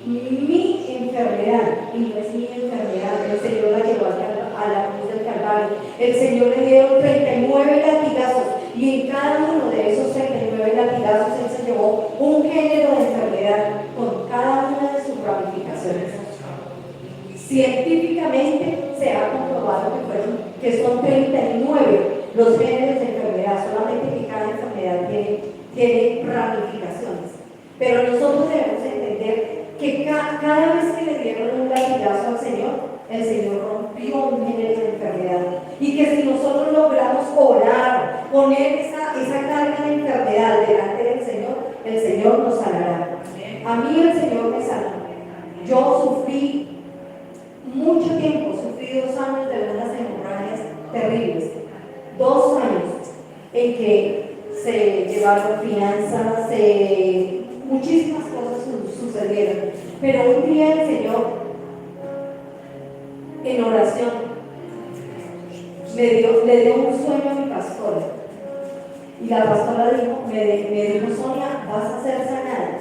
mi enfermedad, y no es mi enfermedad, el Señor la llevó a la cruz del Calvario. El Señor le dio 39 latigazos, y en cada uno de esos 39 latigazos Él se llevó un género de enfermedad con cada una de sus ramificaciones. Científicamente se ha comprobado que son 39 los géneros de enfermedad, solamente que cada enfermedad tiene ramificaciones. Pero nosotros debemos entender que cada vez que le dieron un latigazo al Señor, el Señor rompió un género de enfermedad. Y que si nosotros logramos orar, poner esa carga de enfermedad delante del Señor, el Señor nos sanará. A mí el Señor me sanó. Yo sufrí mucho tiempo, sufrí 2 años de unas hemorragias terribles. 2 años en que se llevaron finanzas, muchísimas cosas sucedieron. Pero un día el Señor, en oración, le dio un sueño a mi pastora. Y la pastora me dijo, Sonia, vas a ser sanada.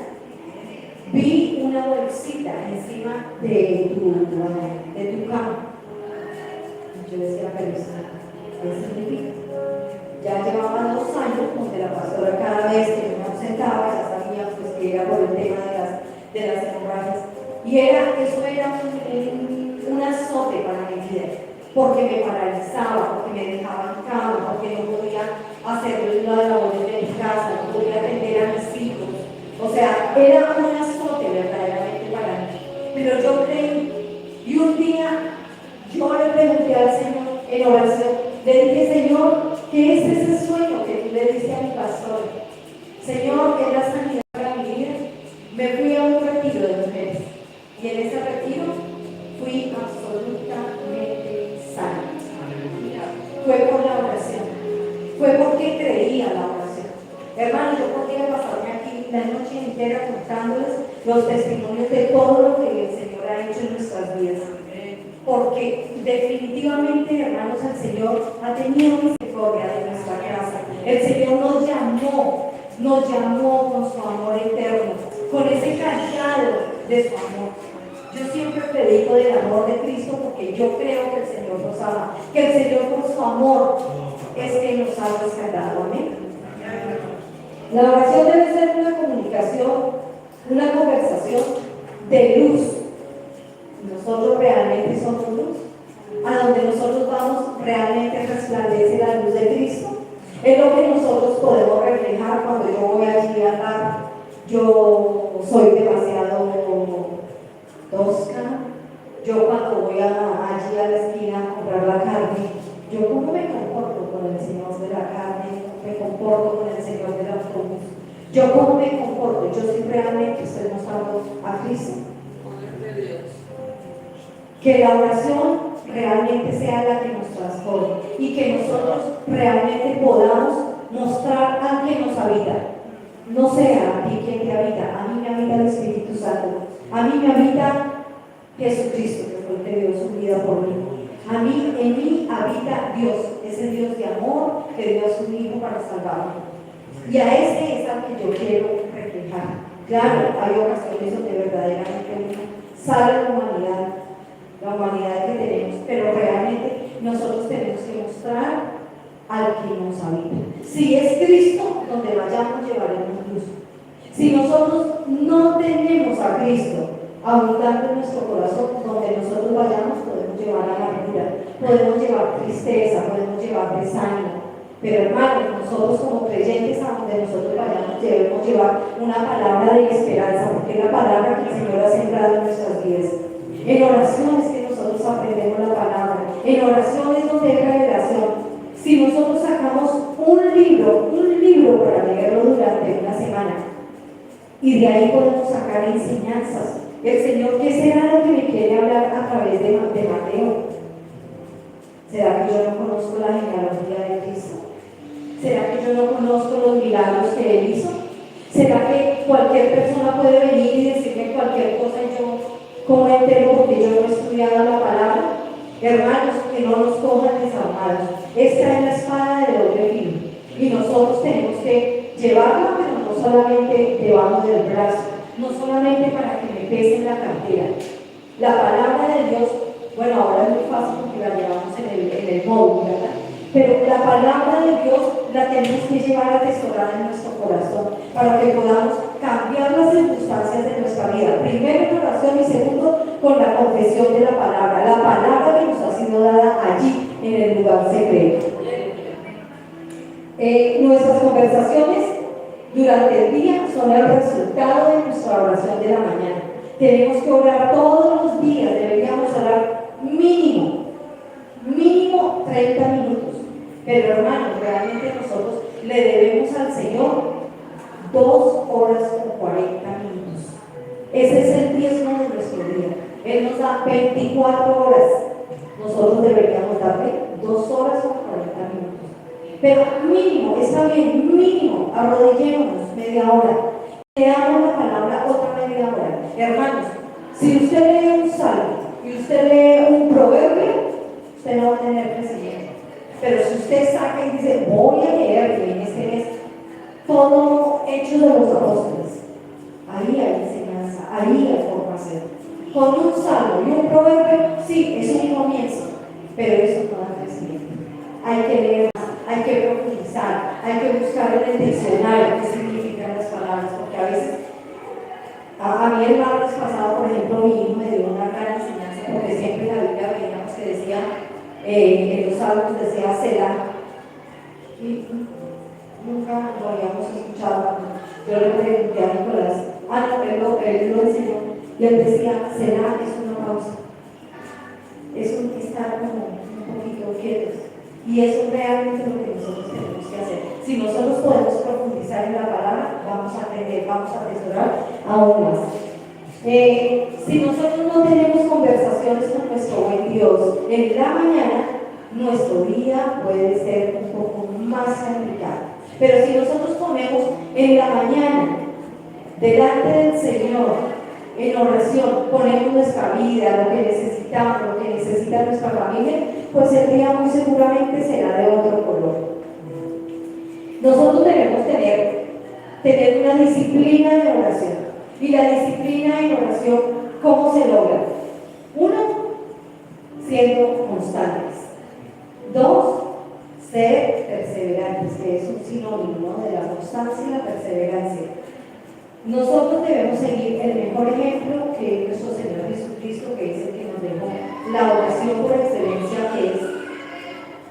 Vi una bolsita encima de tu cama. Yo decía, pero eso ¿qué significa? Ya llevaba 2 años donde la pastora cada vez que me ausentaba, ya sabía pues, que era por el tema de las hemorragias. Y eso era un azote para mi vida, porque me paralizaba, porque me dejaba en cama, porque no podía hacer la labor de mi casa, no podía atender a mis hijos. O sea, era un azote verdaderamente para mí. Pero yo creí, y un día yo le pregunté al Señor en oración, le dije, Señor, ¿qué es ese sueño que tú le diste a mi pastor? Señor, ¿qué es la sanidad para mi vida? Me fui a un retiro de mujeres, y en ese retiro fui absolutamente sana. Fue por la oración, fue porque creía la oración. Hermanos, yo podría pasarme aquí la noche entera contándoles los testimonios de todo lo que el Señor ha hecho en nuestras vidas. Porque definitivamente, hermanos, el Señor ha tenido misericordia de nuestra casa. El Señor nos llamó con su amor eterno, con ese callado de su amor. Yo siempre predico del amor de Cristo porque yo creo que el Señor nos ama, que el Señor por su amor es que nos ha rescatado. Amén. La oración debe ser una comunicación, una conversación de luz. Nosotros realmente somos luz. A donde nosotros vamos realmente resplandece la luz de Cristo. Es lo que nosotros podemos reflejar cuando yo voy allí a dar. Yo soy demasiado tosca. Yo cuando voy allí a la esquina a comprar la carne, yo cómo me comporto con el Señor de la carne, me comporto con el Señor del autobús. Yo cómo me comporto, yo sí realmente estoy mostrando a Cristo. Que la oración realmente sea la que nos transforme y que nosotros realmente podamos mostrar al que nos habita. No sea a ti quien te habita, a mí me habita el Espíritu Santo, a mí me habita Jesucristo, que fue el que dio su vida por mí. En mí habita Dios, ese Dios de amor que dio a su Hijo para salvarme. Y a ese es al que yo quiero reflejar. Claro, hay ocasiones donde verdaderamente uno sale la humanidad que tenemos, pero realmente nosotros tenemos que mostrar al que nos habita. Si es Cristo, donde vayamos llevaremos luz. Si nosotros no tenemos a Cristo abundante en nuestro corazón, donde nosotros vayamos podemos llevar amargura, podemos llevar tristeza, podemos llevar desánimo. Pero hermanos, nosotros como creyentes, a donde nosotros vayamos, debemos llevar una palabra de esperanza, porque es la palabra que el Señor ha sembrado en nuestras vidas. En oraciones que nosotros aprendemos la palabra, en oraciones donde hay revelación. Si nosotros sacamos un libro para leerlo durante una semana, y de ahí podemos sacar enseñanzas. El Señor, ¿qué será lo que me quiere hablar a través de Mateo? ¿Será que yo no conozco la genealogía de Cristo? ¿Será que yo no conozco los milagros que Él hizo? ¿Será que cualquier persona puede venir y decirme cualquier cosa y yo como entero porque yo no he estudiado la palabra? Hermanos, que no nos cojan desarmados. Esta es la espada de doble filo y nosotros tenemos que llevarla, pero no solamente debajo del brazo, no solamente para que me pese en la cartera. La palabra de Dios, bueno, ahora es muy fácil porque la llevamos en el móvil, ¿verdad? Pero la palabra de Dios la tenemos que llevar atesorada en nuestro corazón para que podamos cambiar las circunstancias de nuestra vida. Primero en oración y segundo con la confesión de la palabra que nos ha sido dada allí en el lugar secreto. Nuestras conversaciones durante el día son el resultado de nuestra oración de la mañana. Tenemos que orar todos los días, deberíamos orar mínimo 30 minutos. Pero hermanos, realmente nosotros le debemos al Señor 2 horas con 40 minutos. Ese es el diezmo de nuestro día. Él nos da 24 horas. Nosotros deberíamos darle 2 horas con 40 minutos. Pero mínimo, está bien, mínimo, arrodillémonos media hora. Leamos la palabra otra media hora. Hermanos, si usted lee un salmo y usted lee un proverbio, usted no va a tener crecimiento. Pero si usted saca y dice, voy a leer en este mes todo Hechos de los Apóstoles, ahí hay enseñanza, ahí hay formación. Con un salmo y un proverbio, sí, es un comienzo, pero eso no da crecimiento. Hay que leer más, hay que profundizar, hay que buscar en el diccionario qué significan las palabras, porque a veces, a mí el martes pasado, por ejemplo, mi hijo me dio una gran enseñanza, porque siempre en la Biblia veíamos que decía, en los salmos decía Selah, y nunca lo habíamos escuchado. Yo le pregunté a Nicolás, él lo enseñó, y él decía, Selah es una pausa, es un estar como un poquito quietos, y eso es realmente lo que nosotros tenemos que hacer. Si nosotros podemos profundizar en la palabra, vamos a aprender, vamos a atesorar aún más. Si nosotros no tenemos conversaciones con nuestro buen Dios en la mañana, nuestro día puede ser un poco más complicado. Pero si nosotros ponemos en la mañana delante del Señor en oración, ponemos nuestra vida, lo que necesitamos, lo que necesita nuestra familia, pues el día muy seguramente será de otro color. Nosotros debemos tener una disciplina de oración. Y la disciplina en oración, ¿cómo se logra? 1, siendo constantes. 2, ser perseverantes, que es un sinónimo, ¿no?, de la constancia y la perseverancia. Nosotros debemos seguir el mejor ejemplo que es nuestro Señor Jesucristo, que es el que nos dejó la oración por excelencia, que es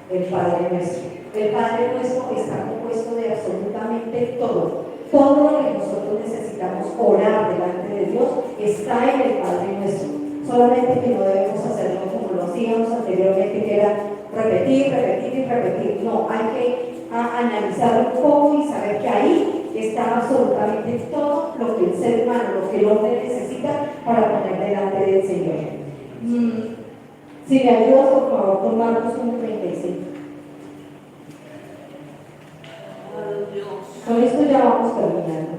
el Padre Nuestro. El Padre Nuestro está compuesto de absolutamente todo. Todo lo que nosotros necesitamos orar delante de Dios está en el Padre Nuestro. Solamente que no debemos hacerlo como lo hacíamos anteriormente, que era repetir y repetir. No, hay que analizar un poco y saber que ahí está absolutamente todo lo que el ser humano, lo que el hombre necesita para poner delante del Señor. Si me ayudas, por favor, con Marcos 1:35. Ay, Dios. Con esto ya vamos terminando.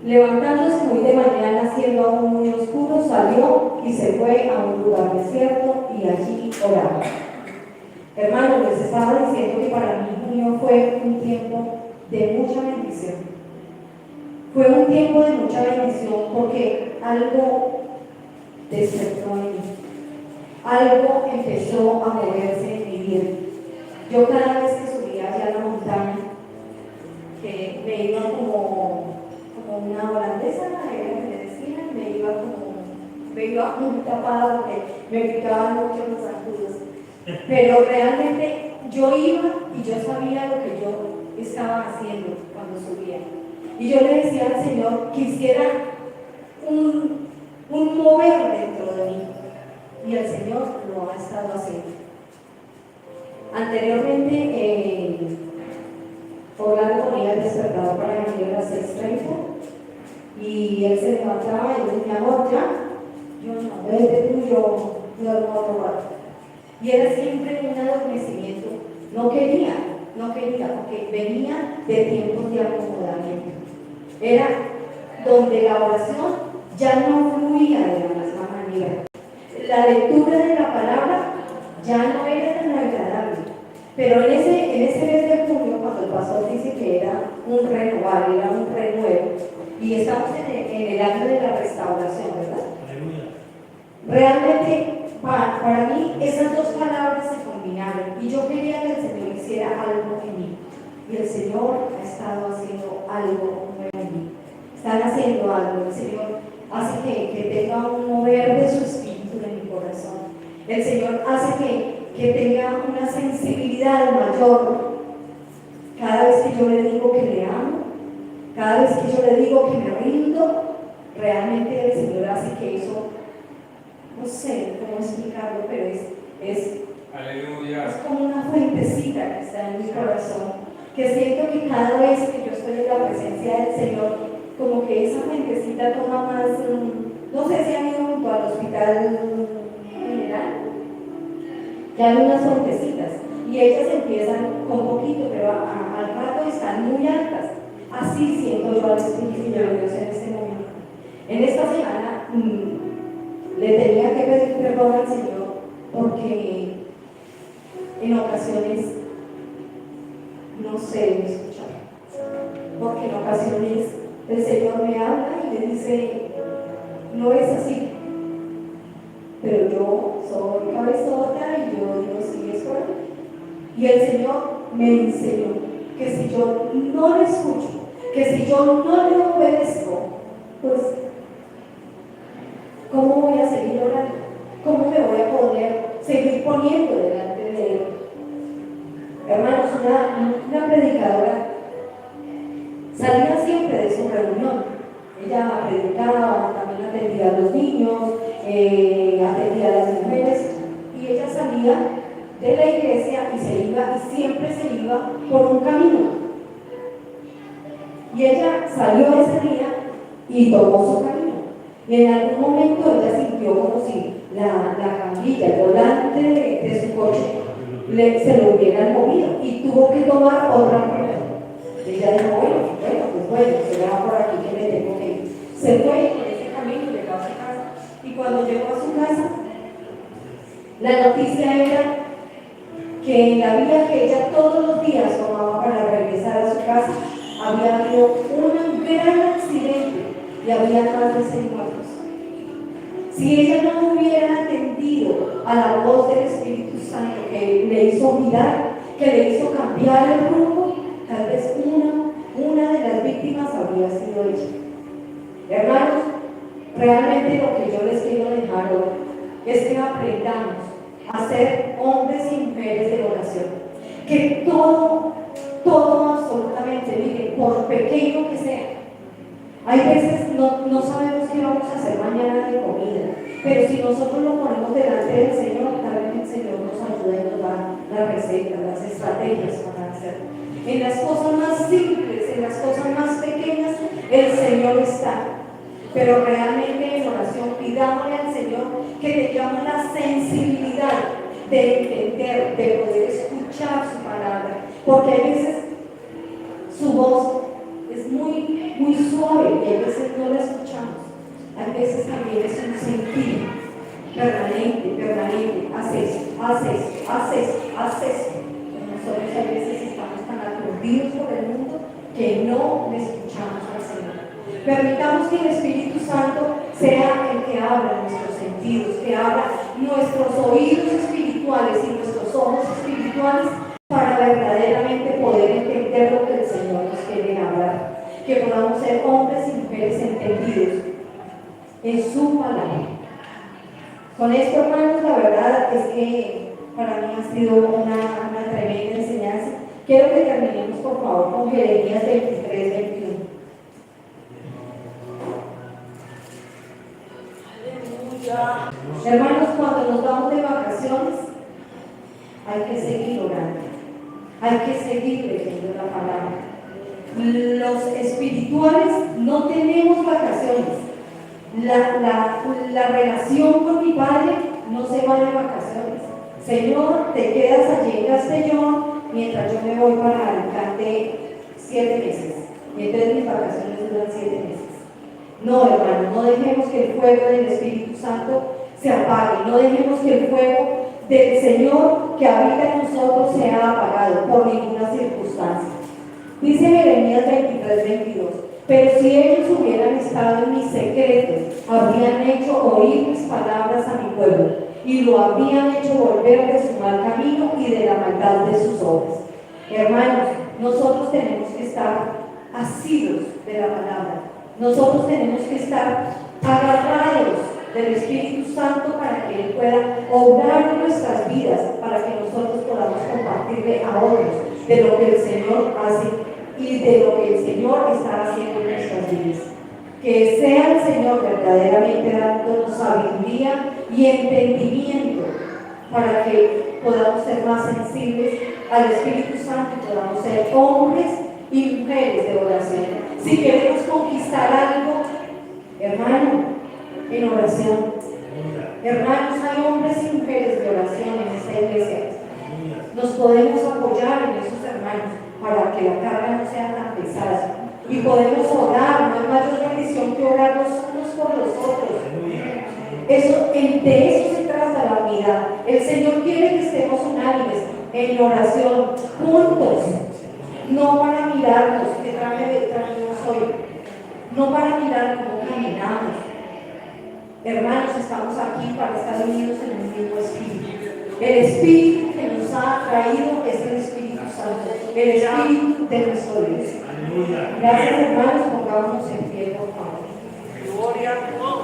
Levantándose muy de mañana, siendo aún muy oscuro, salió y se fue a un lugar desierto y allí oraba. Hermanos, les estaba diciendo que para mí junio fue un tiempo de mucha bendición. Fue un tiempo de mucha bendición porque algo despertó en mí. Algo empezó a moverse en mi vida. Yo cada vez que subía allá a la montaña, que me iba como una holandesa, era que me decían, me iba muy tapada porque me picaban mucho los zancudos. Pero realmente yo iba y yo sabía lo que yo estaba haciendo cuando subía. Y yo le decía al Señor que hiciera un mover dentro de mí. Y el Señor lo ha estado haciendo. Anteriormente, Orlando ponía el despertador para venir a las 6:30 y él se levantaba y yo decía, amor, ya, yo no, vete tú, yo duermo otro rato. Y era siempre un adormecimiento. No quería, porque venía de tiempos de acomodamiento. Era donde la oración ya no fluía de la misma manera. La lectura de la palabra ya no era tan agradable. Pero en ese mes de junio, cuando el pastor dice que era un renovar, era un renuevo, y estamos en el año de la restauración, ¿verdad? Realmente, para mí, esas dos palabras se combinaron y yo quería que el Señor hiciera algo en mí. Y el Señor ha estado haciendo algo nuevo en mí. Están haciendo algo. El Señor hace que tenga un mover de su espíritu en mi corazón. El Señor hace que tenga una sensibilidad mayor. Cada vez que yo le digo que le amo, cada vez que yo le digo que me rindo, realmente el Señor hace que eso, no sé cómo explicarlo, pero es como una fuentecita que está en mi corazón, que siento que cada vez que yo estoy en la presencia del Señor, como que esa fuentecita toma más, no sé si han ido junto al hospital general, ya hay unas fuentecitas, y ellas empiezan con poquito, pero al rato están muy altas. Así siento yo al Espíritu de Dios en este momento. En esta semana le tenía que pedir perdón al Señor porque en ocasiones no sé escuchar, porque en ocasiones el Señor me habla y me dice, no es así, pero yo soy cabezota y yo digo, sí, es correcto. Y el Señor me enseñó que si yo no le escucho, que si yo no le obedezco, pues ¿cómo voy a seguir orando? ¿Cómo me voy a poder seguir poniendo delante de Él? Hermanos, una predicadora salía siempre de su reunión. Ella predicaba, también atendía a los niños, atendía a las mujeres, y ella salía de la iglesia y se iba, y siempre se iba por un camino. Y ella salió ese día y tomó su camino. Y en algún momento ella sintió como si la camilla, el volante de su coche se lo hubieran movido y tuvo que tomar otra ruta. Ella dijo, bueno, se va por aquí que me tengo que ir. Se fue por ese camino y llegó a su casa. Y cuando llegó a su casa, la noticia era que en la vía que ella todos los días tomaba para regresar a su casa, había habido un gran accidente y había más de 6 muertos. Si ella no hubiera atendido a la voz del Espíritu Santo que le hizo mirar, que le hizo cambiar el rumbo, tal vez una de las víctimas habría sido ella. Hermanos, realmente lo que yo les quiero dejar hoy es que aprendamos a ser hombres y mujeres de oración. Que todo absolutamente, miren, por pequeño que sea. Hay veces no sabemos qué vamos a hacer mañana de comida, pero si nosotros lo ponemos delante del Señor, tal vez Señor nos ayuda y nos da las recetas, las estrategias para hacerlo. En las cosas más simples, en las cosas más pequeñas, el Señor está. Pero realmente en oración pidámosle al Señor que tengamos la sensibilidad de entender, de poder escuchar su palabra, porque a veces su voz es muy suave y a veces no la escuchamos. A veces también es un sentir permanente, haz esto. Nosotros a veces estamos tan aturdidos por el mundo que no le escuchamos al Señor. Permitamos que el Espíritu Santo sea el que abra nuestros sentidos, que abra nuestros oídos espirituales y nuestros ojos espirituales para verdaderamente poder entender lo que el Señor nos quiere hablar. Que podamos ser hombres y mujeres entendidos en su palabra. Con esto, hermanos, la verdad es que para mí ha sido una tremenda enseñanza. Quiero que terminemos, por favor, con Jeremías 23:21. Hermanos, cuando nos vamos de vacaciones, hay que seguir orando, hay que seguir leyendo la palabra. Los espirituales no tenemos vacaciones. La relación con mi Padre no se va de vacaciones. Señor, te quedas allí en Castellón mientras yo me voy para Alicante 7 meses. Y entonces mis vacaciones duran 7 meses. No, hermano, no dejemos que el fuego del Espíritu Santo se apague. No dejemos que el fuego del Señor que habita en nosotros sea apagado por ninguna circunstancia. Dice Jeremías 23:22. Pero si ellos hubieran estado en mis secretos, habrían hecho oír mis palabras a mi pueblo, y lo habrían hecho volver de su mal camino y de la maldad de sus obras. Hermanos, nosotros tenemos que estar asidos de la palabra. Nosotros tenemos que estar agarrados del Espíritu Santo para que Él pueda obrar en nuestras vidas, para que nosotros podamos compartirle a otros de lo que el Señor hace y de lo que el Señor está haciendo en nuestras vidas. Que sea el Señor verdaderamente dándonos sabiduría y entendimiento para que podamos ser más sensibles al Espíritu Santo y podamos ser hombres y mujeres de oración. Si queremos conquistar algo, hermano, en oración. Hermanos, hay hombres y mujeres de oración en esta iglesia. Nos podemos apoyar en esos hermanos para que la carga no sea tan pesada. Y podemos orar, no hay mayor bendición que orar los unos por los otros. De eso se trata la unidad. El Señor quiere que estemos unánimes en oración, juntos, no para mirarnos, que trajimos hoy, no para mirar cómo caminamos. Hermanos, estamos aquí para estar unidos en el mismo espíritu. El espíritu que nos ha traído es el Espíritu Santo, el espíritu de nuestro Dios. Gracias, hermanos, pongámonos en pie, por favor. Gloria a Dios.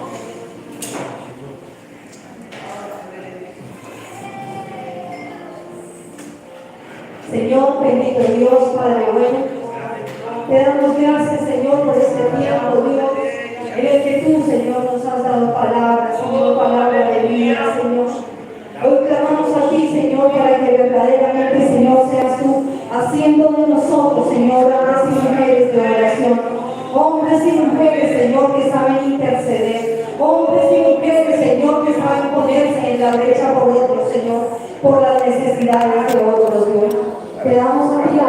Señor, bendito Dios, Padre bueno, te damos gracias, Señor, por este tiempo, Dios, en el que tú, Señor, nos has dado palabras, Señor, palabra de vida, Señor. Hoy clamamos a ti, Señor, para que verdaderamente, Señor, seas tú haciendo de nosotros, Señor, hombres y mujeres de oración, hombres y mujeres, Señor, que saben interceder, hombres y mujeres, Señor, que saben ponerse en la brecha por otros, Señor, por las necesidades de otros, Dios. Te damos